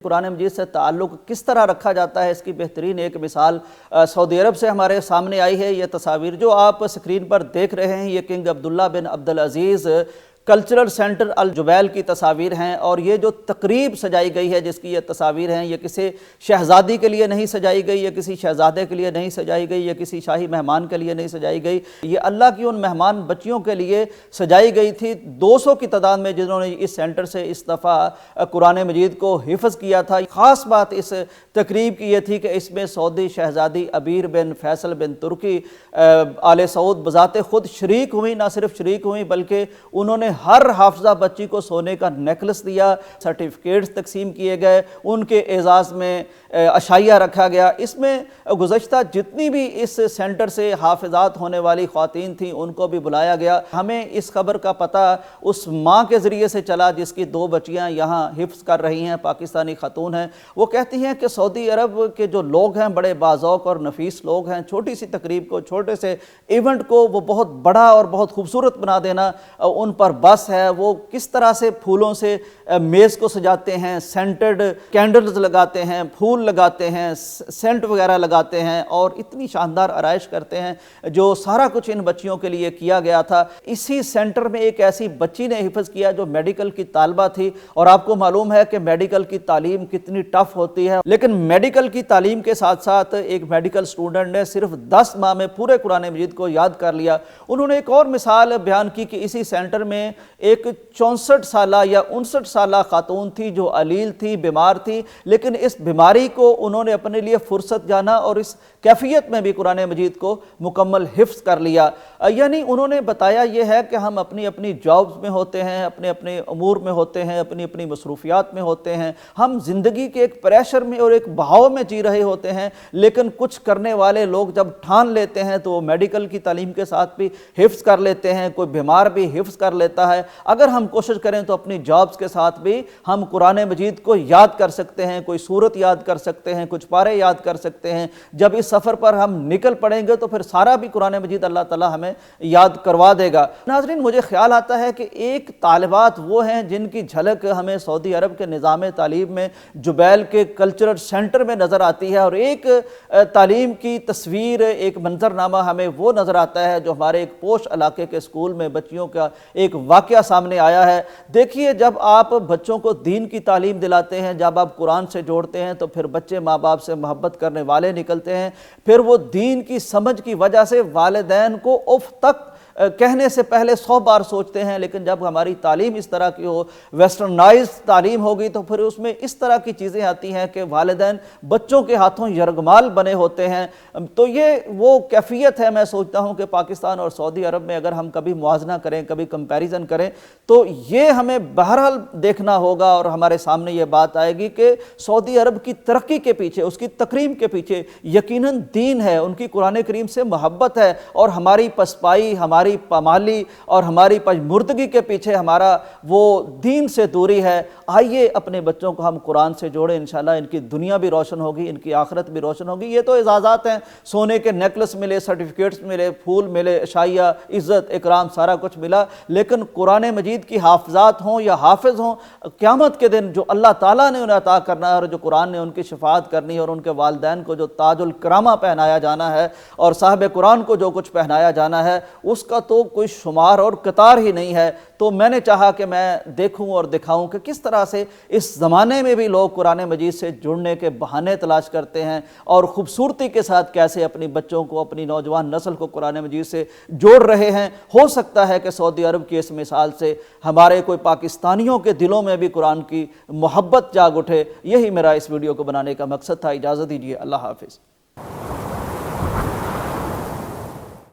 قرآن مجید سے تعلق کس طرح رکھا جاتا ہے، اس کی بہترین ایک مثال سعودی عرب سے ہمارے سامنے آئی ہے۔ یہ تصاویر جو آپ اسکرین پر دیکھ رہے ہیں یہ کنگ عبداللہ بن عبدالعزیز کلچرل سینٹر الجبیل کی تصاویر ہیں، اور یہ جو تقریب سجائی گئی ہے جس کی یہ تصاویر ہیں، یہ کسی شہزادی کے لیے نہیں سجائی گئی، یہ کسی شہزادے کے لیے نہیں سجائی گئی، یہ کسی شاہی مہمان کے لیے نہیں سجائی گئی، یہ اللہ کی ان مہمان بچیوں کے لیے سجائی گئی تھی 200 کی تعداد میں جنہوں نے اس سینٹر سے اس دفعہ قرآن مجید کو حفظ کیا تھا۔ خاص بات اس تقریب کی یہ تھی کہ اس میں سعودی شہزادی عبیر بن فیصل بن ترکی آل سعود بذات خود شریک ہوئی، نہ صرف شریک ہوئی بلکہ انہوں نے ہر حافظہ بچی کو سونے کا نیکلس دیا، سرٹیفکیٹس تقسیم کیے گئے، ان کے اعزاز میں عشائیہ رکھا گیا۔ اس میں گزشتہ جتنی بھی اس سینٹر سے حافظات ہونے والی خواتین تھیں ان کو بھی بلایا گیا۔ ہمیں اس خبر کا پتہ اس ماں کے ذریعے سے چلا جس کی 2 بچیاں یہاں حفظ کر رہی ہیں، پاکستانی خاتون ہیں۔ وہ کہتی ہیں کہ سعودی عرب کے جو لوگ ہیں بڑے باذوق اور نفیس لوگ ہیں، چھوٹی سی تقریب کو، چھوٹے سے ایونٹ کو وہ بہت بڑا اور بہت خوبصورت بنا دینا ان پر بس ہے۔ وہ کس طرح سے پھولوں سے میز کو سجاتے ہیں، سینٹڈ کینڈلز لگاتے ہیں، پھول لگاتے ہیں، سینٹ وغیرہ لگاتے ہیں، اور اتنی شاندار آرائش کرتے ہیں جو سارا کچھ ان بچیوں کے لیے کیا گیا تھا۔ اسی سینٹر میں ایک ایسی بچی نے حفظ کیا جو میڈیکل کی طالبہ تھی، اور آپ کو معلوم ہے کہ میڈیکل کی تعلیم کتنی ٹف ہوتی ہے، لیکن میڈیکل کی تعلیم کے ساتھ ساتھ ایک میڈیکل سٹوڈنٹ نے صرف 10 ماہ میں پورے قرآن مجید کو یاد کر لیا۔ انہوں نے ایک اور مثال بیان کی کہ اسی سینٹر میں ایک 64 سالہ یا 59 سالہ خاتون تھی جو علیل تھی، بیمار تھی، لیکن اس بیماری کو انہوں نے اپنے لیے فرصت جانا اور اس کیفیت میں بھی قرآن مجید کو مکمل حفظ کر لیا۔ یعنی انہوں نے بتایا یہ ہے کہ ہم اپنی اپنی جابز میں ہوتے ہیں، اپنے اپنے امور میں ہوتے ہیں، اپنی اپنی مصروفیات میں ہوتے ہیں، ہم زندگی کے ایک پریشر میں اور ایک بہاؤ میں جی رہے ہوتے ہیں، لیکن کچھ کرنے والے لوگ جب ٹھان لیتے ہیں تو وہ میڈیکل کی تعلیم کے ساتھ بھی حفظ کر لیتے ہیں، کوئی بیمار بھی حفظ کر لیتا ہے۔ اگر ہم کوشش کریں تو اپنی جابز کے ساتھ بھی ہم قرآن مجید کو یاد کر سکتے ہیں، کوئی سورت یاد کر سکتے ہیں، کچھ پارے یاد کر سکتے ہیں۔ جب اس سفر پر ہم نکل پڑیں گے تو پھر سارا بھی قرآن مجید اللہ تعالیٰ ہمیں یاد کروا دے گا۔ ناظرین، مجھے خیال آتا ہے کہ ایک طالبات وہ ہیں جن کی جھلک ہمیں سعودی عرب کے نظام تعلیم میں جبیل کے کلچرل سینٹر میں نظر آتی ہے، اور ایک تعلیم کی تصویر، ایک منظرنامہ ہمیں وہ نظر آتا ہے جو ہمارے ایک پوش علاقے کے اسکول میں بچیوں کا ایک واقعہ سامنے آیا ہے۔ دیکھیے، جب آپ بچوں کو دین کی تعلیم دلاتے ہیں، جب آپ قرآن سے جوڑتے ہیں تو پھر بچے ماں باپ سے محبت کرنے والے نکلتے ہیں، پھر وہ دین کی سمجھ کی وجہ سے والدین کو اف تک کہنے سے پہلے 100 بار سوچتے ہیں، لیکن جب ہماری تعلیم اس طرح کی ہو، ویسٹرنائز تعلیم ہوگی، تو پھر اس میں اس طرح کی چیزیں آتی ہیں کہ والدین بچوں کے ہاتھوں یرغمال بنے ہوتے ہیں۔ تو یہ وہ کیفیت ہے، میں سوچتا ہوں کہ پاکستان اور سعودی عرب میں اگر ہم کبھی موازنہ کریں، کبھی کمپیریزن کریں، تو یہ ہمیں بہرحال دیکھنا ہوگا اور ہمارے سامنے یہ بات آئے گی کہ سعودی عرب کی ترقی کے پیچھے، اس کی تکریم کے پیچھے یقیناً دین ہے، ان کی قرآن کریم سے محبت ہے، اور ہماری پسپائی، ہماری پامالی اور ہماری پژمردگی کے پیچھے ہمارا وہ دین سے دوری ہے۔ آئیے اپنے بچوں کو ہم قرآن سے جوڑیں، انشاءاللہ ان کی دنیا بھی روشن ہوگی، ان کی آخرت بھی روشن ہوگی۔ یہ تو اعزازات ہیں، سونے کے نیکلس ملے، سرٹیفکیٹس ملے، پھول ملے، عشائیہ، عزت، اکرام، سارا کچھ ملا، لیکن قرآن مجید کی حافظات ہوں یا حافظ ہوں، قیامت کے دن جو اللہ تعالیٰ نے انہیں عطا کرنا ہے اور جو قرآن نے ان کی شفاعت کرنی ہے، اور ان کے والدین کو جو تاج الکرامہ پہنایا جانا ہے اور صاحب قرآن کو جو کچھ پہنایا جانا ہے، اس کا تو کوئی شمار اور قطار ہی نہیں ہے۔ تو میں نے چاہا کہ میں دیکھوں اور دکھاؤں کہ کس طرح سے اس زمانے میں بھی لوگ قرآن مجید سے جڑنے کے بہانے تلاش کرتے ہیں، اور خوبصورتی کے ساتھ کیسے اپنی بچوں کو، اپنی نوجوان نسل کو قرآن مجید سے جوڑ رہے ہیں۔ ہو سکتا ہے کہ سعودی عرب کی اس مثال سے ہمارے کوئی پاکستانیوں کے دلوں میں بھی قرآن کی محبت جاگ اٹھے۔ یہی میرا اس ویڈیو کو بنانے کا مقصد تھا۔ اجازت دیجیے، اللہ حافظ۔